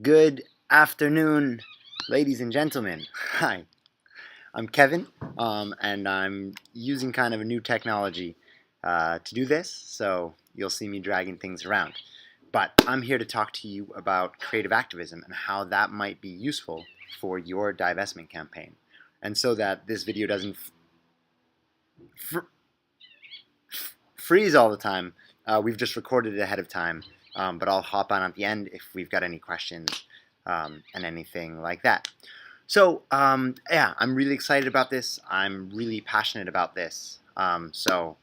Good afternoon, ladies and gentlemen. Hi, I'm Kevin, and I'm using kind of a new technology to do this, so you'll see me dragging things around. But I'm here to talk to you about creative activism and how that might be useful for your divestment campaign. And so that this video doesn't freeze all the time, we've just recorded it ahead of time. But I'll hop on at the end if we've got any questions and anything like that. So yeah, I'm really excited about this. I'm really passionate about this. So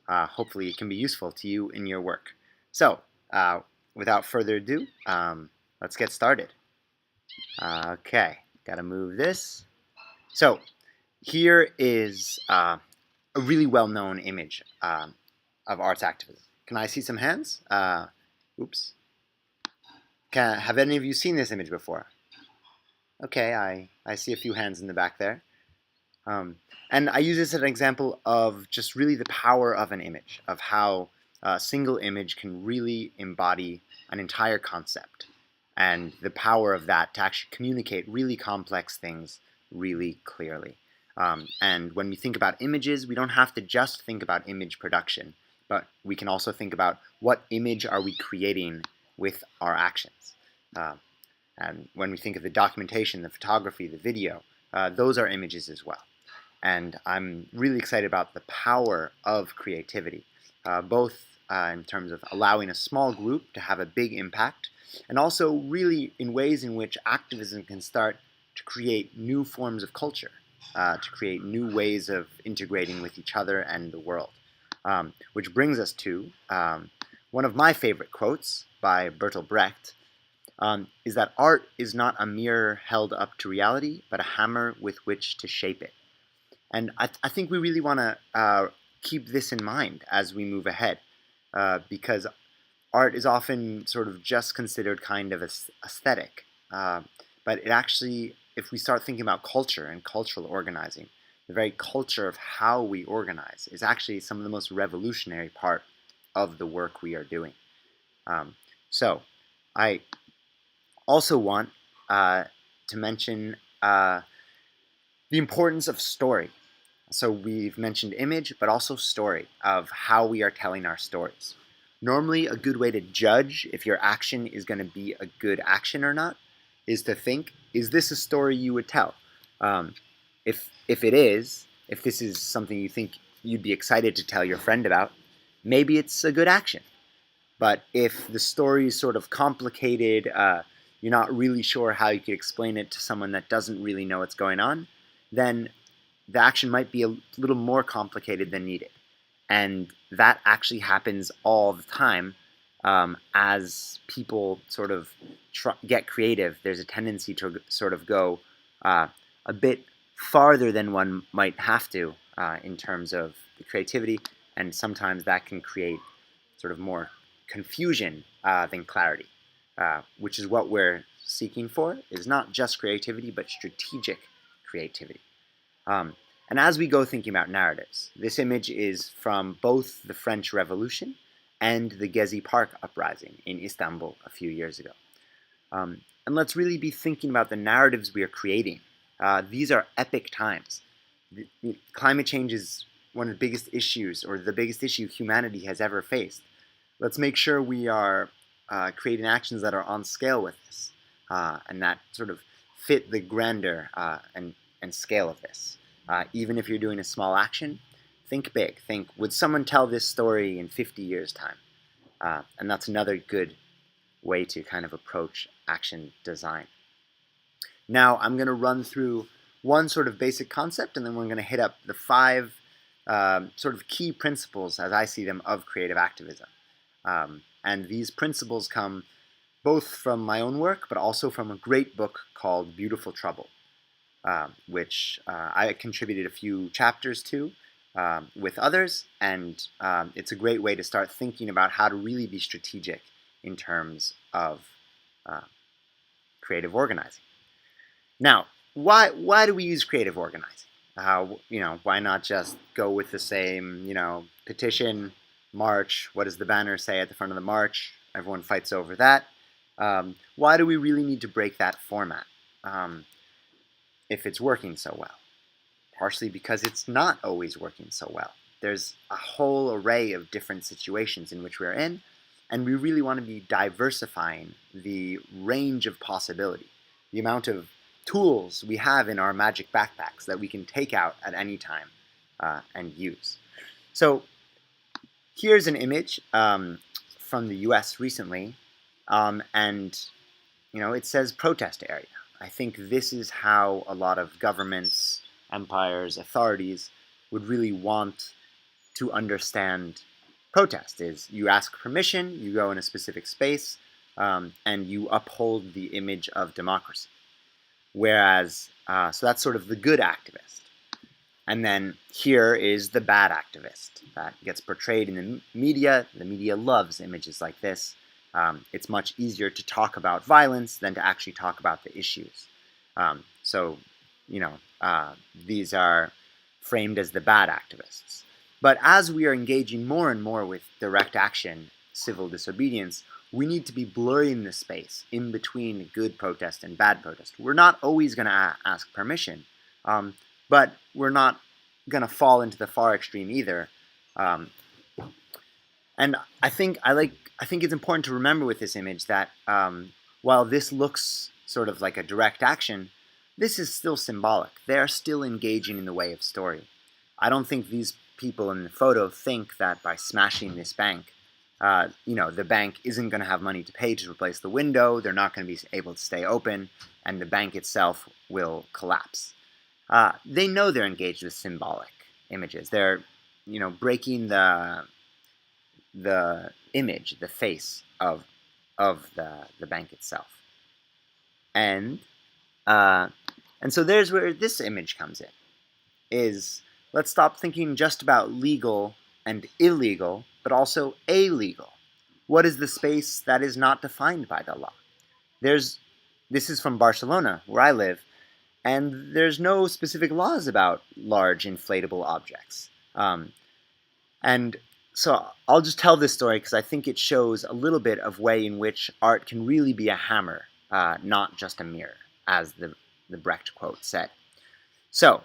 hopefully it can be useful to you in your work. So without further ado, let's get started. Okay, gotta move this. So here is a really well-known image of arts activism. Can I see some hands? Oops. Have any of you seen this image before? Okay, I see a few hands in the back there. And I use this as an example of just really the power of an image, of how a single image can really embody an entire concept, and the power of that to actually communicate really complex things really clearly. And when we think about images, we don't have to just think about image production, but we can also think about what image are we creating with our actions. And when we think of the documentation, the photography, the video, those are images as well. And I'm really excited about the power of creativity, both in terms of allowing a small group to have a big impact, and also really in ways in which activism can start to create new forms of culture, to create new ways of integrating with each other and the world. Which brings us to one of my favorite quotes by Bertolt Brecht, is that art is not a mirror held up to reality, but a hammer with which to shape it. And I think we really want to keep this in mind as we move ahead, because art is often sort of just considered kind of aesthetic. But it actually, if we start thinking about culture and cultural organizing, the very culture of how we organize is actually some of the most revolutionary part of the work we are doing. So I also want to mention the importance of story. So we've mentioned image, but also story, of how we are telling our stories. Normally, a good way to judge if your action is going to be a good action or not is to think, is this a story you would tell? If it is, if this is something you think you'd be excited to tell your friend about, maybe it's a good action. But if the story is sort of complicated, you're not really sure how you could explain it to someone that doesn't really know what's going on, then the action might be a little more complicated than needed. And that actually happens all the time. As people sort of get creative, there's a tendency to sort of go a bit farther than one might have to in terms of the creativity, and sometimes that can create sort of more confusion than clarity, which is what we're seeking for, is not just creativity, but strategic creativity. And as we go thinking about narratives, this image is from both the French Revolution and the Gezi Park uprising in Istanbul a few years ago. And let's really be thinking about the narratives we are creating. These are epic times. Climate change is one of the biggest issues, or the biggest issue humanity has ever faced. Let's make sure we are creating actions that are on scale with this, and that sort of fit the grandeur and scale of this. Even if you're doing a small action, think big. Think, would someone tell this story in 50 years' time? And that's another good way to kind of approach action design. Now I'm going to run through one sort of basic concept, and then we're going to hit up the 5 sort of key principles, as I see them, of creative activism. And these principles come both from my own work, but also from a great book called Beautiful Trouble, which I contributed a few chapters to with others, and it's a great way to start thinking about how to really be strategic in terms of creative organizing. Now, why do we use creative organizing? Why not just go with the same, petition, march? What does the banner say at the front of the march? Everyone fights over that. Why do we really need to break that format if it's working so well? Partially because it's not always working so well. There's a whole array of different situations in which we're in, and we really want to be diversifying the range of possibility, the amount of tools we have in our magic backpacks that we can take out at any time and use. So here's an image from the US recently, and it says protest area. I think this is how a lot of governments, empires, authorities would really want to understand protest. Is you ask permission, you go in a specific space, and you uphold the image of democracy. Whereas, so that's sort of the good activist. And then here is the bad activist that gets portrayed in the media. The media loves images like this. It's much easier to talk about violence than to actually talk about the issues. These are framed as the bad activists. But as we are engaging more and more with direct action, civil disobedience, we need to be blurring the space in between good protest and bad protest. We're not always going to ask permission, but we're not going to fall into the far extreme either. And I think it's important to remember with this image that while this looks sort of like a direct action, this is still symbolic. They are still engaging in the way of story. I don't think these people in the photo think that by smashing this bank, the bank isn't going to have money to pay to replace the window, they're not going to be able to stay open, and the bank itself will collapse. They know they're engaged with symbolic images. They're, breaking the image, the face of the bank itself. And so there's where this image comes in, is let's stop thinking just about legal and illegal, but also illegal. What is the space that is not defined by the law? This is from Barcelona, where I live, and there's no specific laws about large inflatable objects. And so I'll just tell this story because I think it shows a little bit of way in which art can really be a hammer, not just a mirror, as the Brecht quote said. So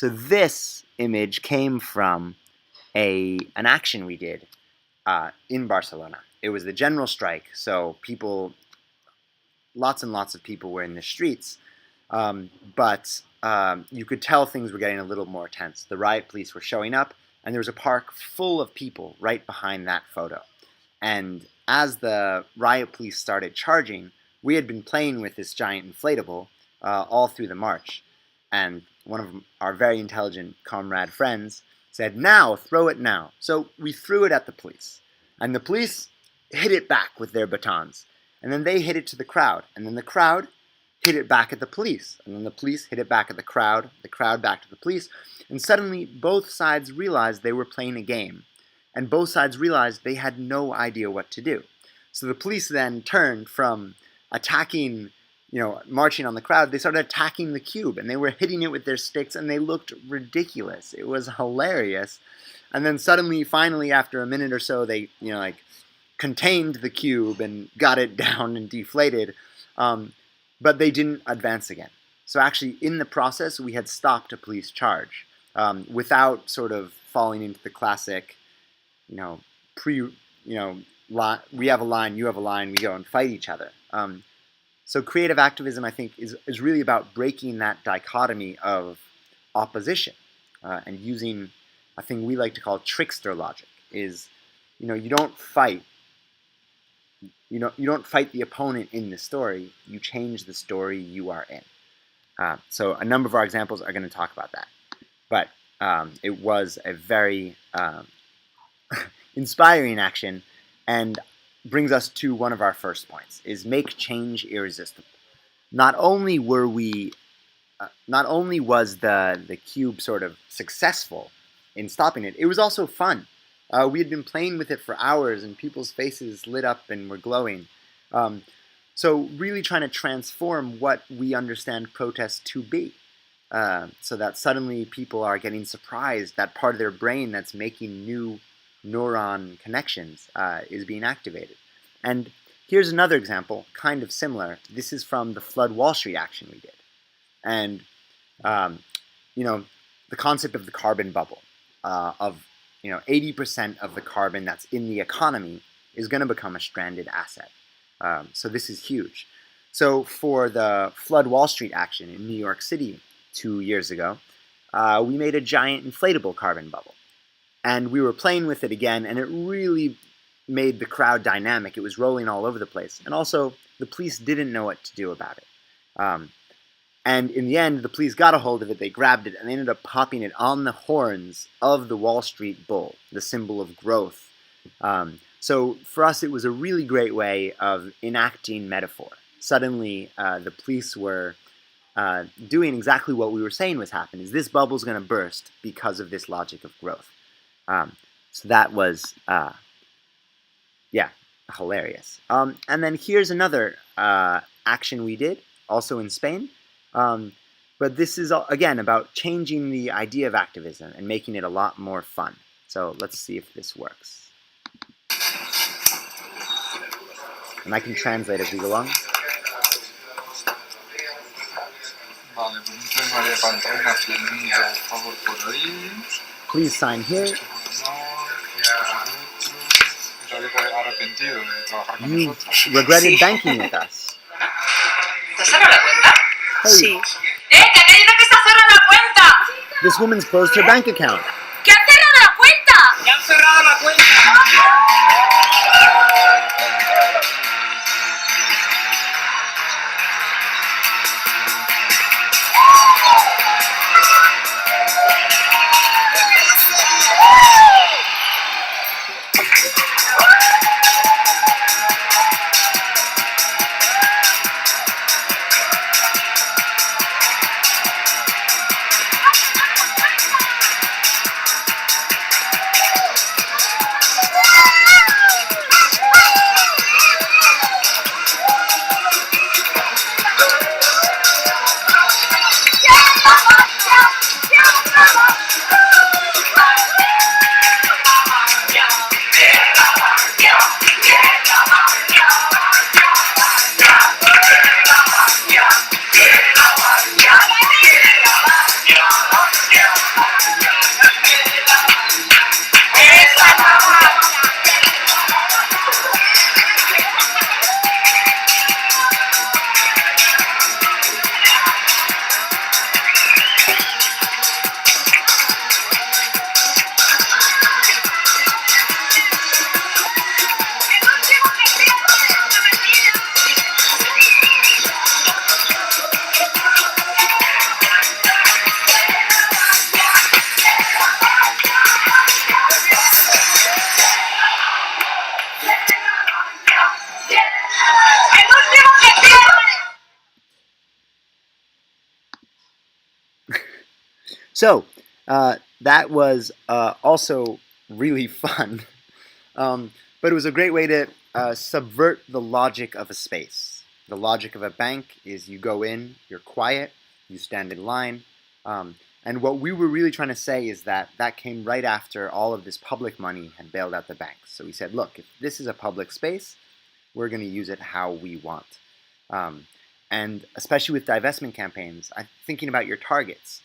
this image came from an action we did in Barcelona. It was the general strike, so lots and lots of people were in the streets, but you could tell things were getting a little more tense. The riot police were showing up, and there was a park full of people right behind that photo. And as the riot police started charging, we had been playing with this giant inflatable all through the march. And one of our very intelligent comrade friends said, "Now, throw it now." So we threw it at the police. And the police hit it back with their batons. And then they hit it to the crowd. And then the crowd hit it back at the police. And then the police hit it back at the crowd back to the police. And suddenly both sides realized they were playing a game. And both sides realized they had no idea what to do. So the police then turned from attacking, marching on the crowd, they started attacking the cube, and they were hitting it with their sticks, and they looked ridiculous. It was hilarious. And then suddenly, finally, after a minute or so, they, contained the cube and got it down and deflated, but they didn't advance again. So actually, in the process, we had stopped a police charge without sort of falling into the classic, we have a line, you have a line, we go and fight each other. So creative activism, I think, is really about breaking that dichotomy of opposition and using a thing we like to call trickster logic. Is, you don't fight. You don't fight the opponent in the story. You change the story you are in. So a number of our examples are going to talk about that. But it was a very inspiring action, and brings us to one of our first points, is make change irresistible. Not only was the cube sort of successful in stopping it, it was also fun. We had been playing with it for hours, and people's faces lit up and were glowing. So really trying to transform what we understand protest to be, so that suddenly people are getting surprised that part of their brain that's making new neuron connections is being activated. And Here's another example, kind of similar. This is from the Flood Wall Street action we did. And, the concept of the carbon bubble, of 80% of the carbon that's in the economy is going to become a stranded asset. So this is huge. So for the Flood Wall Street action in New York City 2 years ago, we made a giant inflatable carbon bubble. And we were playing with it again, and it really made the crowd dynamic. It was rolling all over the place. And also, the police didn't know what to do about it. And in the end, the police got a hold of it, they grabbed it, and they ended up popping it on the horns of the Wall Street Bull, the symbol of growth. So for us, it was a really great way of enacting metaphor. Suddenly, the police were doing exactly what we were saying was happening, is this bubble's going to burst because of this logic of growth. So that was, hilarious. And then here's another action we did, also in Spain. But this is, again, about changing the idea of activism and making it a lot more fun. So let's see if this works. And I can translate as we go along. Vale, pues entonces María falta una firmilla, por favor, por ahí. Please sign here. Arrepentido de trabajar con You nosotros. regretted banking with us. ¿Te cerró la cuenta? Hey, Sí. ¡Que hay una que está cerrada la cuenta! this woman's closed her bank account. ¡Que han cerrado la cuenta! ¡Que han cerrado la cuenta! So, that was also really fun. But it was a great way to subvert the logic of a space. The logic of a bank is you go in, you're quiet, you stand in line. And what we were really trying to say is that that came right after all of this public money had bailed out the banks. So we said, look, if this is a public space, we're going to use it how we want. And especially with divestment campaigns, I'm thinking about your targets.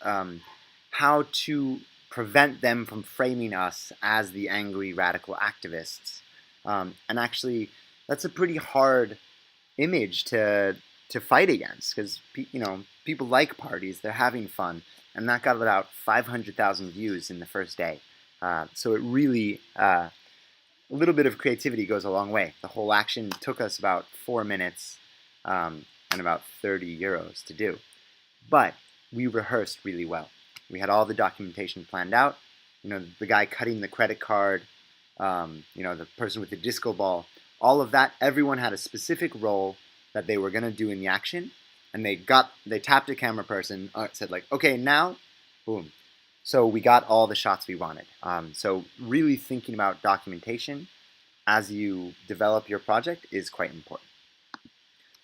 How to prevent them from framing us as the angry radical activists. And actually, that's a pretty hard image to fight against, because people like parties, they're having fun, and that got about 500,000 views in the first day. So it really, a little bit of creativity goes a long way. The whole action took us about 4 minutes and about 30 euros to do. But we rehearsed really well. We had all the documentation planned out. The guy cutting the credit card, the person with the disco ball, all of that. Everyone had a specific role that they were going to do in the action, and they tapped a camera person, said like, okay, now, boom. So we got all the shots we wanted. So really thinking about documentation as you develop your project is quite important.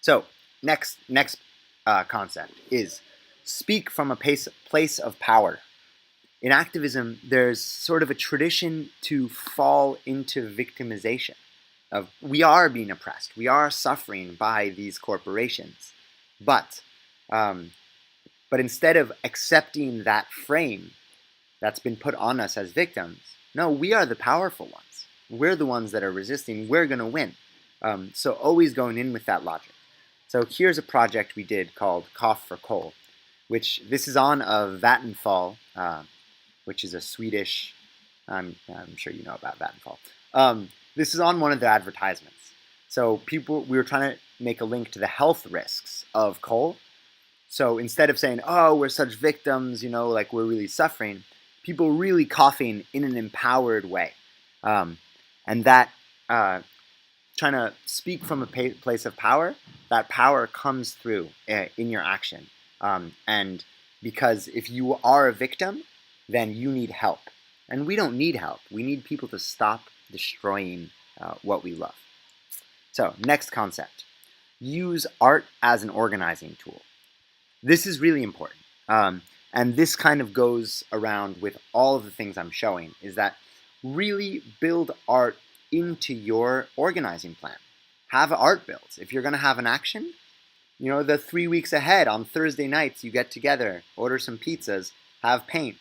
So next concept is speak from a place of power. In activism, there's sort of a tradition to fall into victimization. we are being oppressed. We are suffering by these corporations. But instead of accepting that frame that's been put on us as victims, no, we are the powerful ones. We're the ones that are resisting. We're going to win. So always going in with that logic. So here's a project we did called Cough for Coal, which this is on a Vattenfall, which is a Swedish, I'm sure you know about Vattenfall. This is on one of their advertisements. So we were trying to make a link to the health risks of coal. So instead of saying, oh, we're such victims, like we're really suffering, people really coughing in an empowered way. And that, trying to speak from a place of power, that power comes through in your action. And because if you are a victim, then you need help. And we don't need help. We need people to stop destroying what we love. So, next concept. Use art as an organizing tool. This is really important. And this kind of goes around with all of the things I'm showing, is that really build art into your organizing plan. Have art builds. If you're going to have an action, the 3 weeks ahead on Thursday nights, you get together, order some pizzas, have paint.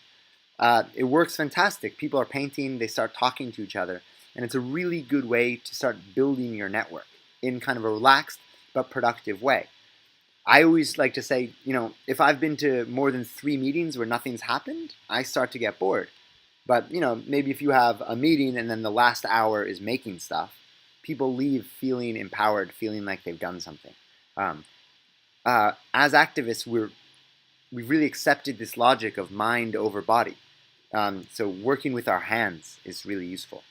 It works fantastic. People are painting, they start talking to each other, and it's a really good way to start building your network in kind of a relaxed but productive way. I always like to say, if I've been to more than 3 meetings where nothing's happened, I start to get bored. But, maybe if you have a meeting and then the last hour is making stuff, people leave feeling empowered, feeling like they've done something. As activists, we've really accepted this logic of mind over body. So working with our hands is really useful.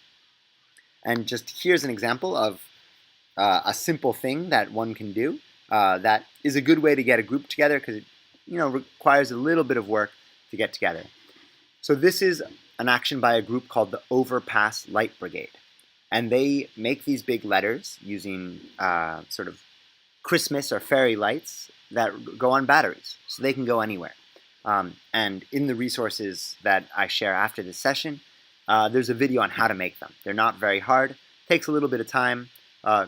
And just here's an example of a simple thing that one can do that is a good way to get a group together because it requires a little bit of work to get together. So this is an action by a group called the Overpass Light Brigade. And they make these big letters using sort of Christmas or fairy lights that go on batteries, so they can go anywhere. And in the resources that I share after this session, there's a video on how to make them. They're not very hard, takes a little bit of time,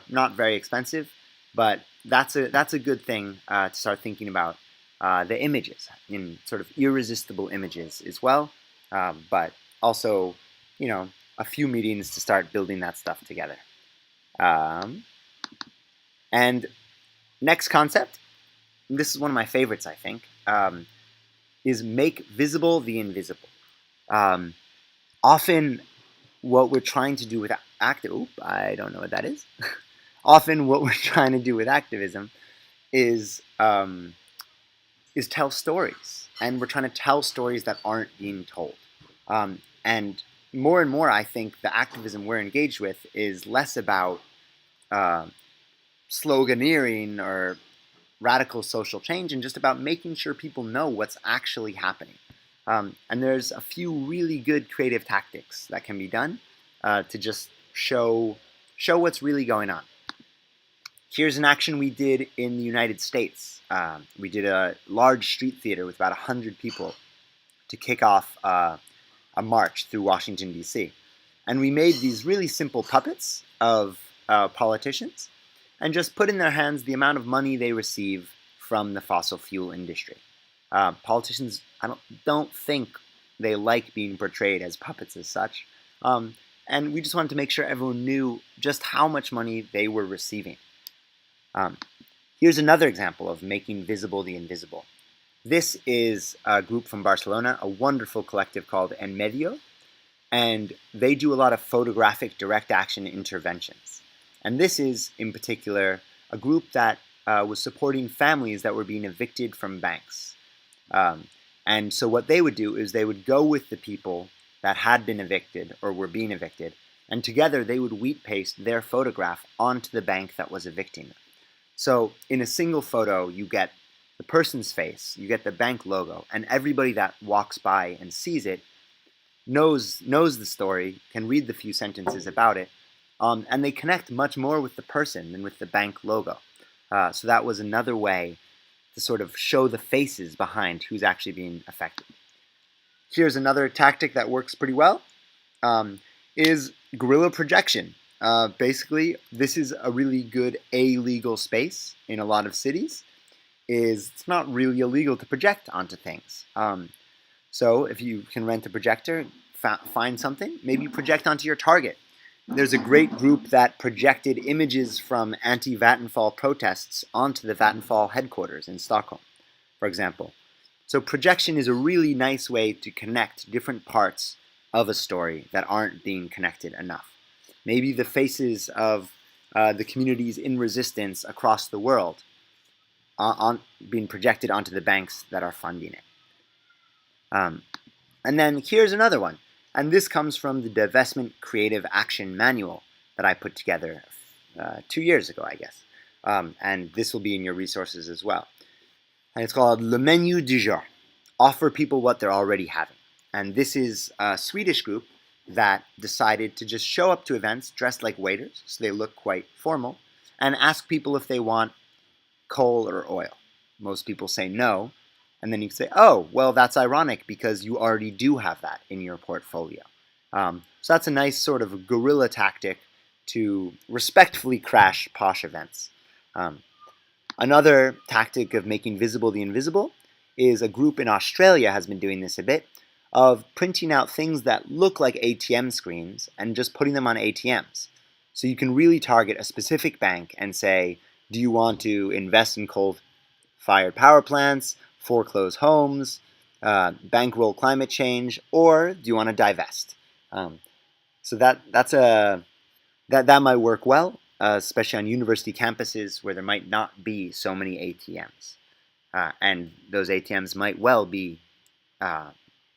not very expensive, but that's a good thing to start thinking about the images, in sort of irresistible images as well, but also, a few meetings to start building that stuff together. And next concept, and this is one of my favorites, I think, is make visible the invisible. Often what we're trying to do with I don't know what that is. Often what we're trying to do with activism is tell stories. And we're trying to tell stories that aren't being told. And more, I think the activism we're engaged with is less about sloganeering or radical social change and just about making sure people know what's actually happening. And there's a few really good creative tactics that can be done to just show what's really going on. Here's an action we did in the United States. We did a large street theater with about 100 people to kick off a march through Washington, D.C. And we made these really simple puppets of politicians and just put in their hands the amount of money they receive from the fossil fuel industry. Politicians, I don't think they like being portrayed as puppets as such. And we just wanted to make sure everyone knew just how much money they were receiving. Here's another example of making visible the invisible. This is a group from Barcelona, a wonderful collective called En Medio, and they do a lot of photographic direct action interventions. And this is, in particular, a group that was supporting families that were being evicted from banks. And so what they would do is they would go with the people that had been evicted or were being evicted, and together they would wheat paste their photograph onto the bank that was evicting them. So in a single photo, you get the person's face, you get the bank logo, and everybody that walks by and sees it knows the story, can read the few sentences about it, and they connect much more with the person than with the bank logo. So that was another way to sort of show the faces behind who's actually being affected. Here's another tactic that works pretty well, is guerrilla projection. Basically, this is a really good illegal space in a lot of cities. It's not really illegal to project onto things. So if you can rent a projector, find something, maybe project onto your target. There's a great group that projected images from anti-Vattenfall protests onto the Vattenfall headquarters in Stockholm, for example. So projection is a really nice way to connect different parts of a story that aren't being connected enough. Maybe the faces of the communities in resistance across the world being projected onto the banks that are funding it. And then here's another one. And this comes from the Divestment Creative Action Manual that I put together 2 years ago, I guess. And this will be in your resources as well. And it's called Le Menu du Jour. Offer people what they're already having. And this is a Swedish group that decided to just show up to events dressed like waiters, so they look quite formal, and ask people if they want coal or oil. Most people say no. And then you say, oh, well, that's ironic because you already do have that in your portfolio. So that's a nice sort of guerrilla tactic to respectfully crash posh events. Another tactic of making visible the invisible is a group in Australia has been doing this a bit, of printing out things that look like ATM screens and just putting them on ATMs. So you can really target a specific bank and say, do you want to invest in coal-fired power plants, foreclose homes, bankroll climate change, or do you want to divest? So that might work well, especially on university campuses where there might not be so many ATMs. And those ATMs might well be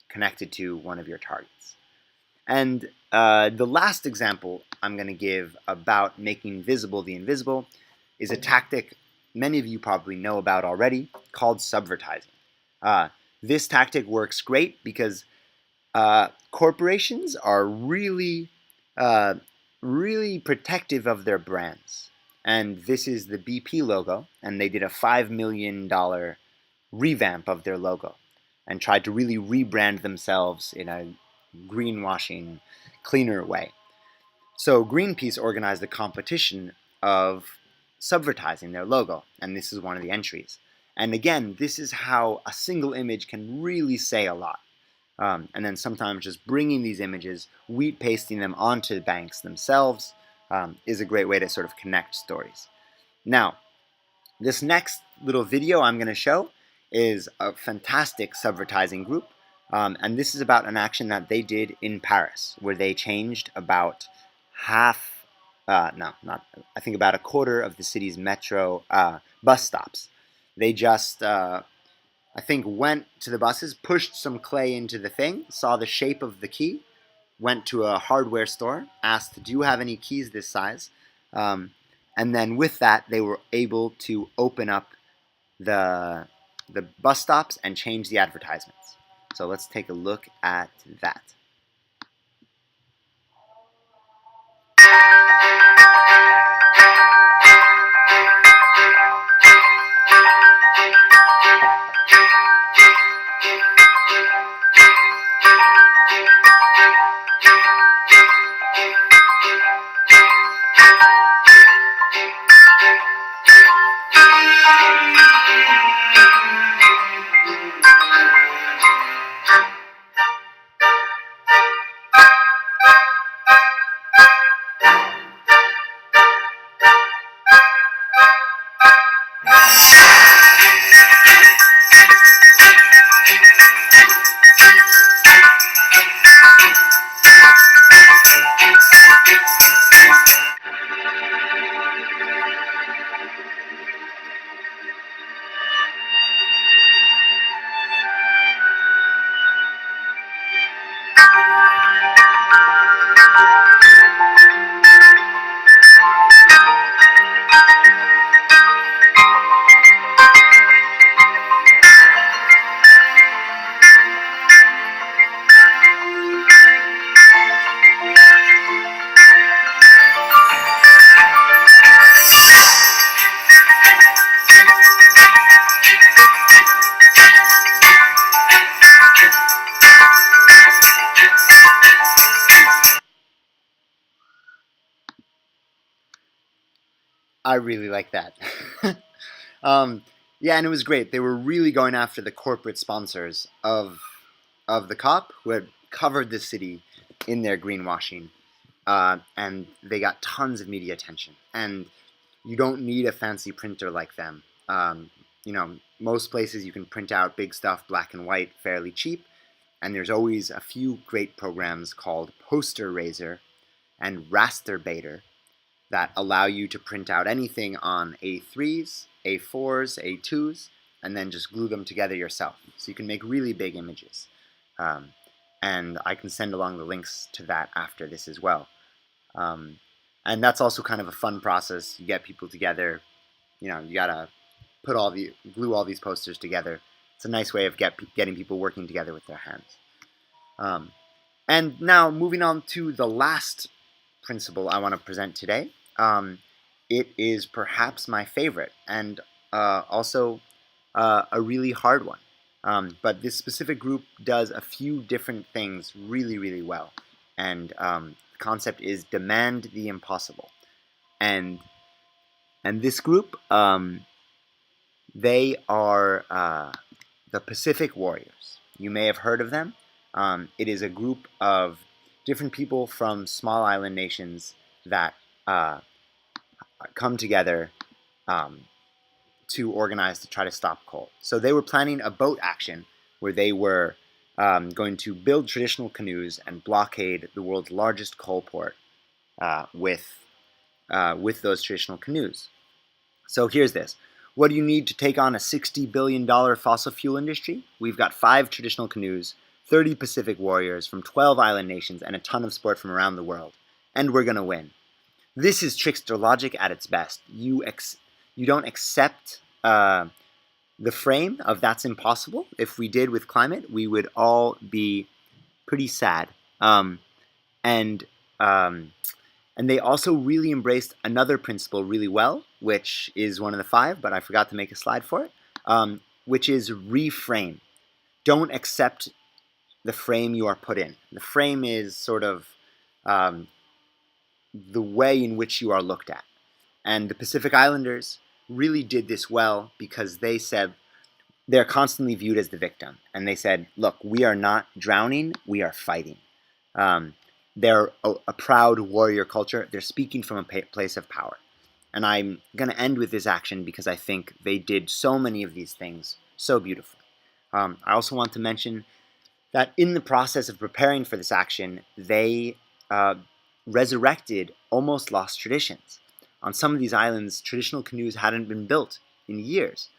connected to one of your targets. And the last example I'm going to give about making visible the invisible is a tactic many of you probably know about already called subvertising. This tactic works great because corporations are really protective of their brands. And this is the BP logo, and they did a $5 million revamp of their logo and tried to really rebrand themselves in a greenwashing, cleaner way. So Greenpeace organized a competition of subvertising their logo, and this is one of the entries. And again, this is how a single image can really say a lot. And then sometimes just bringing these images, wheat pasting them onto the banks themselves is a great way to sort of connect stories. Now, this next little video I'm going to show is a fantastic subvertising group. And this is about an action that they did in Paris, where they changed about about a quarter of the city's metro bus stops. They just, went to the buses, pushed some clay into the thing, saw the shape of the key, went to a hardware store, asked, do you have any keys this size? And then with that, they were able to open up the bus stops and change the advertisements. So let's take a look at that. I really like that. Yeah, and it was great. They were really going after the corporate sponsors of the COP who had covered the city in their greenwashing, and they got tons of media attention. And you don't need a fancy printer like them. Most places you can print out big stuff, black and white, fairly cheap. And there's always a few great programs called Poster Raiser and Rasterbaiter that allow you to print out anything on A3s, A4s, A2s, and then just glue them together yourself. So you can make really big images. And I can send along the links to that after this as well. And that's also kind of a fun process. You get people together, you gotta glue all these posters together. It's a nice way of getting people working together with their hands. And now moving on to the last principle I want to present today. It is perhaps my favorite and also a really hard one. But this specific group does a few different things really, really well. And the concept is demand the impossible. And this group, they are the Pacific Warriors. You may have heard of them. It is a group of different people from small island nations that come together to organize to try to stop coal. So they were planning a boat action where they were going to build traditional canoes and blockade the world's largest coal port with those traditional canoes. So here's this. What do you need to take on a $60 billion fossil fuel industry? We've got 5 traditional canoes, 30 Pacific warriors from 12 island nations, and a ton of support from around the world. And we're going to win. This is trickster logic at its best. You don't accept the frame of that's impossible. If we did with climate, we would all be pretty sad. And they also really embraced another principle really well, which is one of the 5, but I forgot to make a slide for it, which is reframe. Don't accept the frame you are put in. The frame is sort of the way in which you are looked at. And the Pacific Islanders really did this well because they said they're constantly viewed as the victim. And they said, look, we are not drowning, we are fighting. They're a proud warrior culture. They're speaking from a place of power. And I'm going to end with this action because I think they did so many of these things so beautifully. I also want to mention that in the process of preparing for this action, they resurrected almost lost traditions. On some of these islands, traditional canoes hadn't been built in years.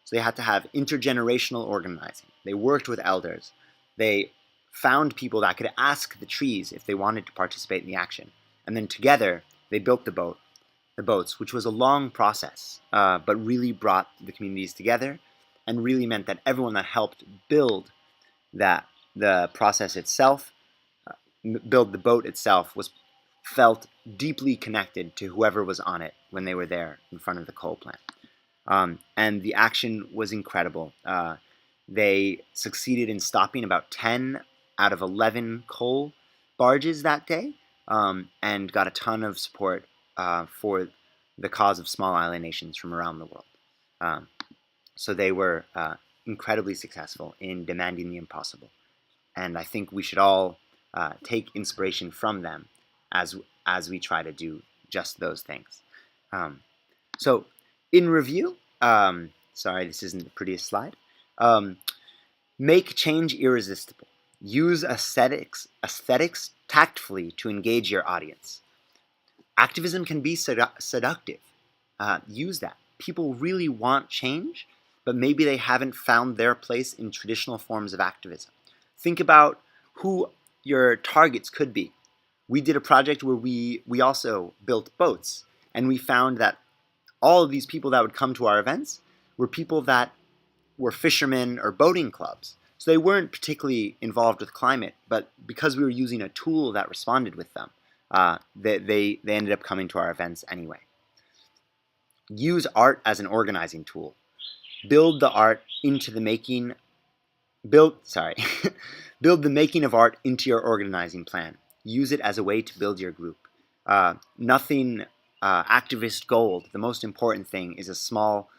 So they had to have intergenerational organizing. They worked with elders. They found people that could ask the trees if they wanted to participate in the action. And then together, they built the boats, which was a long process, but really brought the communities together and really meant that everyone that helped build the process itself, build the boat itself, felt deeply connected to whoever was on it when they were there in front of the coal plant. And the action was incredible. They succeeded in stopping about 10 out of 11 coal barges that day, and got a ton of support for the cause of small island nations from around the world. So they were incredibly successful in demanding the impossible. And I think we should all take inspiration from them as we try to do just those things. So in review, sorry, this isn't the prettiest slide. Make change irresistible. Use aesthetics tactfully to engage your audience. Activism can be seductive. Use that. People really want change, but maybe they haven't found their place in traditional forms of activism. Think about who your targets could be. We did a project where we also built boats, and we found that all of these people that would come to our events were people that were fishermen or boating clubs. So they weren't particularly involved with climate, but because we were using a tool that responded with them, they ended up coming to our events anyway. Use art as an organizing tool. Build the art into the making. Build the making of art into your organizing plan. Use it as a way to build your group. Nothing activist gold, the most important thing is a small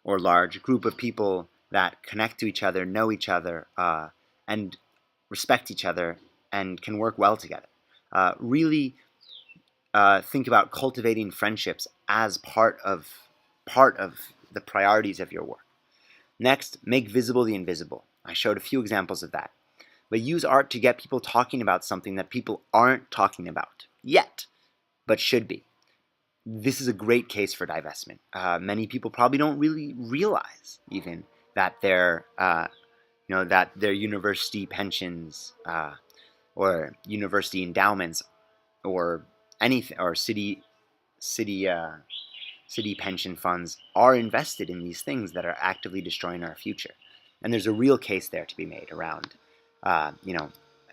or large group of people that connect to each other, know each other, and respect each other, and can work well together. Really think about cultivating friendships as part of the priorities of your work. Next, make visible the invisible. I showed a few examples of that. But use art to get people talking about something that people aren't talking about yet, but should be. This is a great case for divestment. Many people probably don't really realize even that their university pensions or university endowments or anything or city pension funds are invested in these things that are actively destroying our future. And there's a real case there to be made around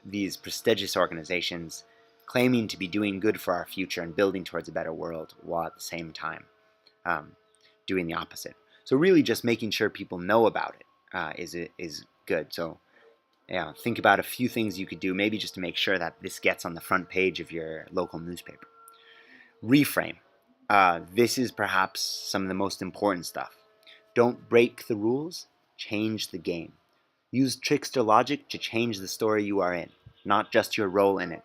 these prestigious organizations claiming to be doing good for our future and building towards a better world, while at the same time doing the opposite. So really just making sure people know about it is good. So think about a few things you could do, maybe just to make sure that this gets on the front page of your local newspaper. Reframe. This is perhaps some of the most important stuff. Don't break the rules, change the game. Use trickster logic to change the story you are in, not just your role in it.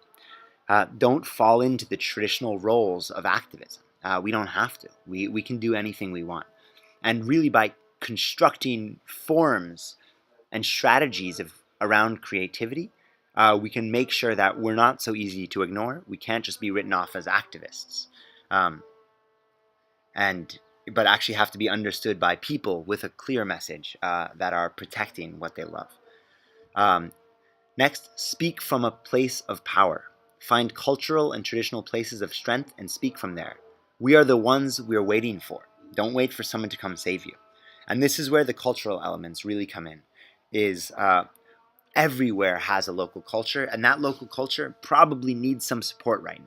Don't fall into the traditional roles of activism. We don't have to. We can do anything we want. And really by constructing forms and strategies around creativity, we can make sure that we're not so easy to ignore. We can't just be written off as activists. But actually have to be understood by people with a clear message that are protecting what they love. Next, speak from a place of power. Find cultural and traditional places of strength and speak from there. We are the ones we're waiting for. Don't wait for someone to come save you. And this is where the cultural elements really come in, is everywhere has a local culture, and that local culture probably needs some support right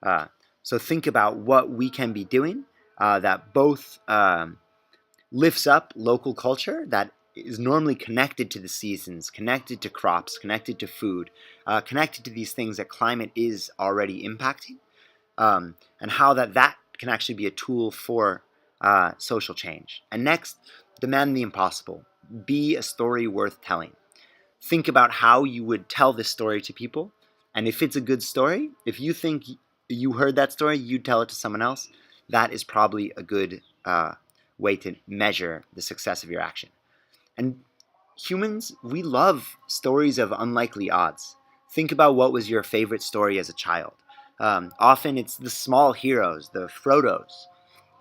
now. So think about what we can be doing that both lifts up local culture that is normally connected to the seasons, connected to crops, connected to food, connected to these things that climate is already impacting, and how that can actually be a tool for social change. And next, demand the impossible. Be a story worth telling. Think about how you would tell this story to people, and if it's a good story, if you think you heard that story, you tell it to someone else, that is probably a good way to measure the success of your action. And humans, we love stories of unlikely odds. Think about what was your favorite story as a child. Often it's the small heroes, the Frodos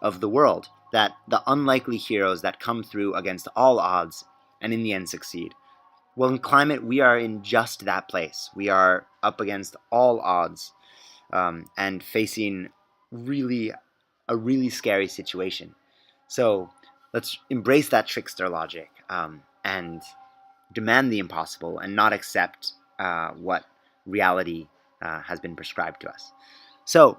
of the world, the unlikely heroes that come through against all odds and in the end succeed. Well, in climate, we are in just that place. We are up against all odds and facing a really scary situation. So let's embrace that trickster logic and demand the impossible and not accept what reality has been prescribed to us. So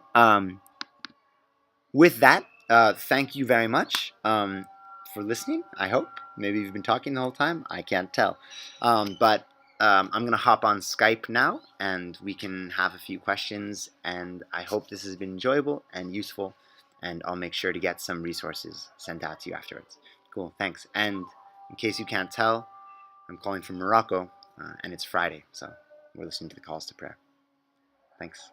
with that, thank you very much for listening, I hope. Maybe you've been talking the whole time. I can't tell. But I'm going to hop on Skype now, and we can have a few questions. And I hope this has been enjoyable and useful. And I'll make sure to get some resources sent out to you afterwards. Cool, thanks. And in case you can't tell, I'm calling from Morocco, and it's Friday, so we're listening to the calls to prayer. Thanks.